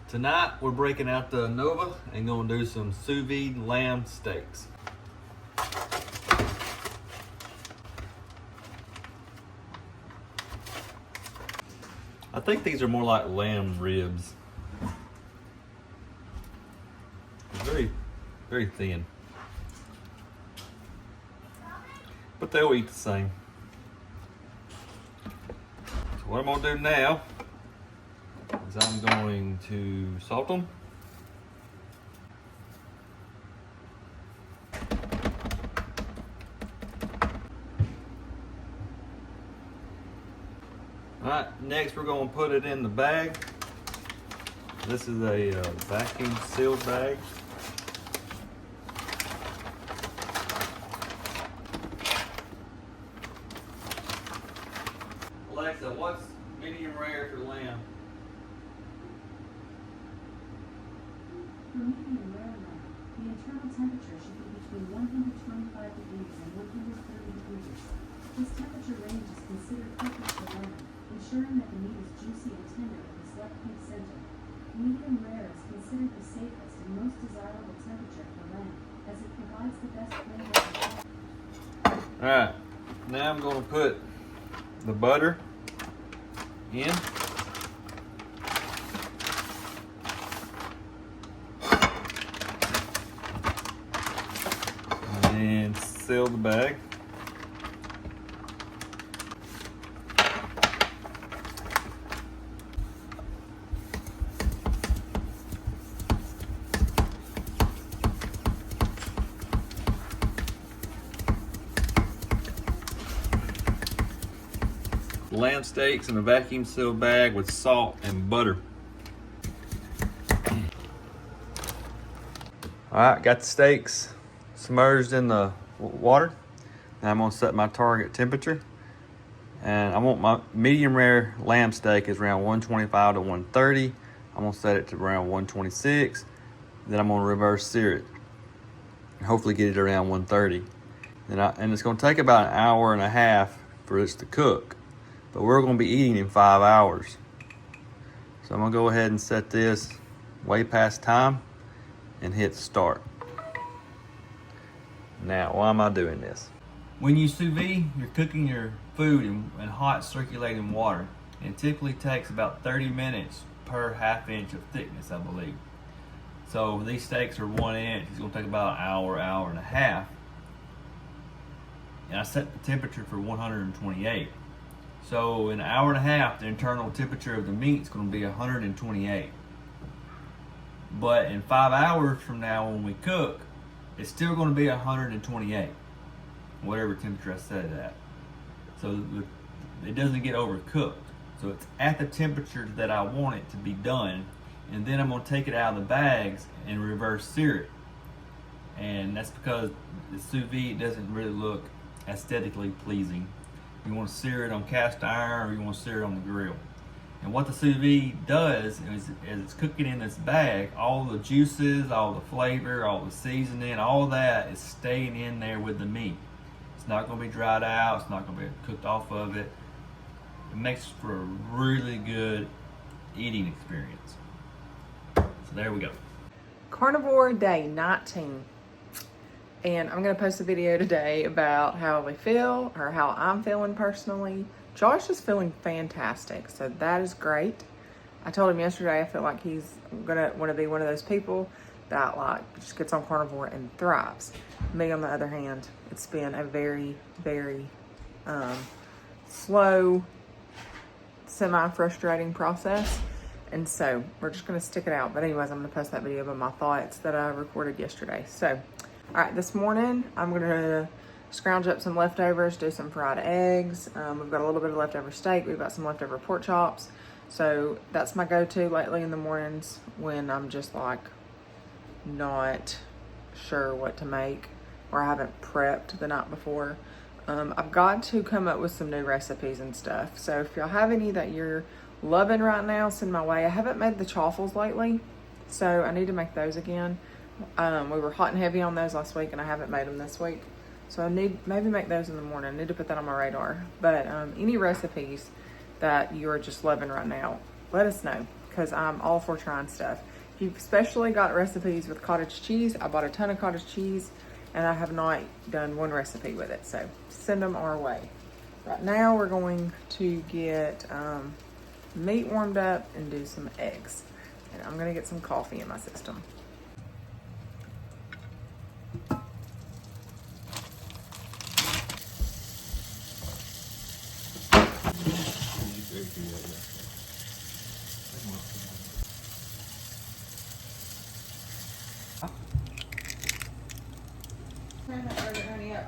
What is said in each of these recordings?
Tonight we're breaking out the Nova and going to do some sous vide lamb steaks. I think these are more like lamb ribs. Very, very thin. But they'll eat the same. So what I'm gonna do now is I'm going to salt them. Alright, next we're going to put it in the bag. This is a vacuum sealed bag. Alexa, what's medium rare for lamb? For medium rare lamb, the internal temperature should be between 125 degrees and 130 degrees. This temperature range is considered perfect for lamb, ensuring that the meat is juicy and tender with its left pink center. Medium rare is considered the safest and most desirable temperature for lamb, as it provides the best flavor. Alright, now I'm going to put the butter in. And seal the bag. Lamb steaks in a vacuum sealed bag with salt and butter. Alright, got the steaks submerged in the water. Now I'm gonna set my target temperature. And I want my medium rare lamb steak is around 125 to 130. I'm gonna set it to around 126. Then I'm gonna reverse sear it. And hopefully get it around 130. And it's gonna take about an hour and a half for this to cook. But we're going to be eating in 5 hours. So I'm going to go ahead and set this way past time and hit start. Now, why am I doing this? When you sous vide, you're cooking your food in hot circulating water. And it typically takes about 30 minutes per half inch of thickness, I believe. So these steaks are 1 inch. It's going to take about an hour, hour and a half. And I set the temperature for 128. So in an hour and a half, the internal temperature of the meat is going to be 128. But in 5 hours from now when we cook, it's still going to be 128, whatever temperature I set it at. So it doesn't get overcooked. So it's at the temperature that I want it to be done. And then I'm going to take it out of the bags and reverse sear it. And that's because the sous vide doesn't really look aesthetically pleasing. You want to sear it on cast iron or you want to sear it on the grill. And what the sous vide does is it's cooking in this bag, all the juices, all the flavor, all the seasoning, all that is staying in there with the meat. It's not going to be dried out. It's not going to be cooked off of it. It makes for a really good eating experience. So there we go. Carnivore day 19. And I'm going to post a video today about how we feel, or how I'm feeling personally. Josh is feeling fantastic, so that is great. I told him yesterday I feel like he's going to want to be one of those people that like just gets on carnivore and thrives. Me, on the other hand, it's been a very, very slow, semi-frustrating process. And so we're just going to stick it out. But anyways, I'm going to post that video about my thoughts that I recorded yesterday. So, all right, this morning I'm going to scrounge up some leftovers, do some fried eggs. We've got a little bit of leftover steak. We've got some leftover pork chops. So that's my go-to lately in the mornings when I'm just like not sure what to make or I haven't prepped the night before. I've got to come up with some new recipes and stuff. So if y'all have any that you're loving right now, send my way. I haven't made the chaffles lately, so I need to make those again. We were hot and heavy on those last week and I haven't made them this week. So I need maybe make those in the morning. I need to put that on my radar. But any recipes that you're just loving right now, let us know. because I'm all for trying stuff. If you've especially got recipes with cottage cheese, I bought a ton of cottage cheese and I have not done one recipe with it. So send them our way. Right now we're going to get meat warmed up and do some eggs. And I'm gonna get some coffee in my system.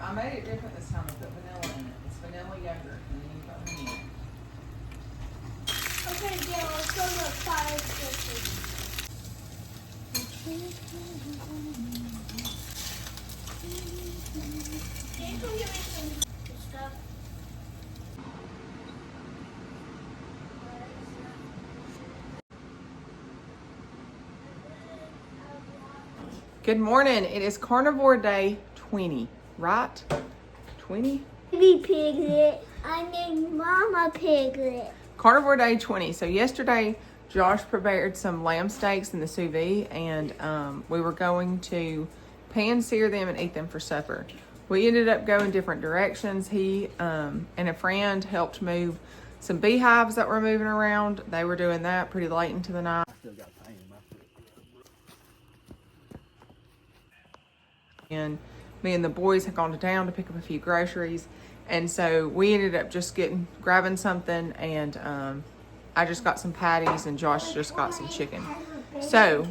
I made it different this time. I put vanilla in it. It's vanilla yogurt, and then you put honey in it. Okay, yeah, let's go to 5 Can you come get me some stuff? Good morning. It is Carnivore Day 20, right? 20? Baby Piglet. I named Mama Piglet. Carnivore Day 20. So yesterday, Josh prepared some lamb steaks in the sous vide, and we were going to pan sear them and eat them for supper. We ended up going different directions. He and a friend helped move some beehives that were moving around. They were doing that pretty late into the night. And me and the boys had gone to town to pick up a few groceries, and so we ended up just grabbing something, and I just got some patties and Josh just got some chicken. So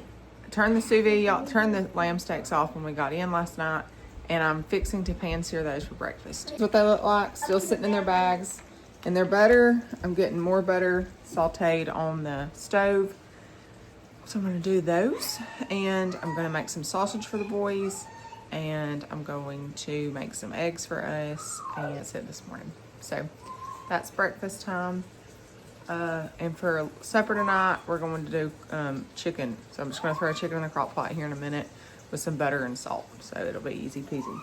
turn the lamb steaks off when we got in last night, and I'm fixing to pan sear those for breakfast. That's what they look like, still sitting in their bags. And their butter, I'm getting more butter sauteed on the stove. So I'm gonna do those, and I'm gonna make some sausage for the boys, and I'm going to make some eggs for us, and that's it this morning. So that's breakfast time. And for supper tonight, we're going to do chicken. So I'm just gonna throw chicken in the crock pot here in a minute with some butter and salt. So it'll be easy peasy.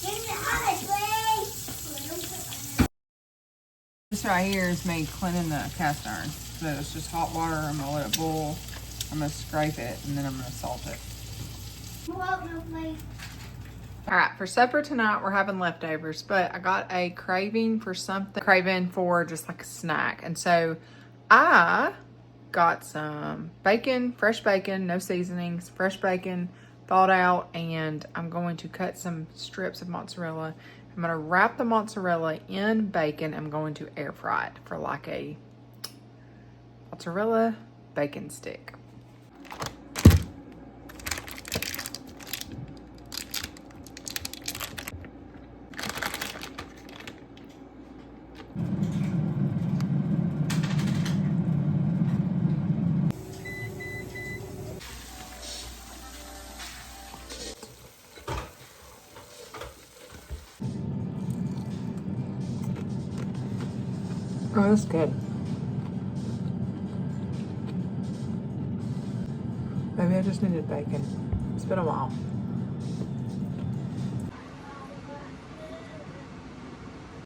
Give me the other plate. This right here is me cleaning the cast iron. So it's just hot water. I'm gonna let it boil. I'm gonna scrape it, and then I'm gonna salt it. Well, no plate. All right, for supper tonight, we're having leftovers, but I got a craving for just like a snack. And so I got some bacon, fresh bacon, no seasonings, fresh bacon, thawed out, and I'm going to cut some strips of mozzarella. I'm gonna wrap the mozzarella in bacon. I'm going to air fry it for like a mozzarella bacon stick. Oh, that's good. Maybe I just needed bacon. It's been a while.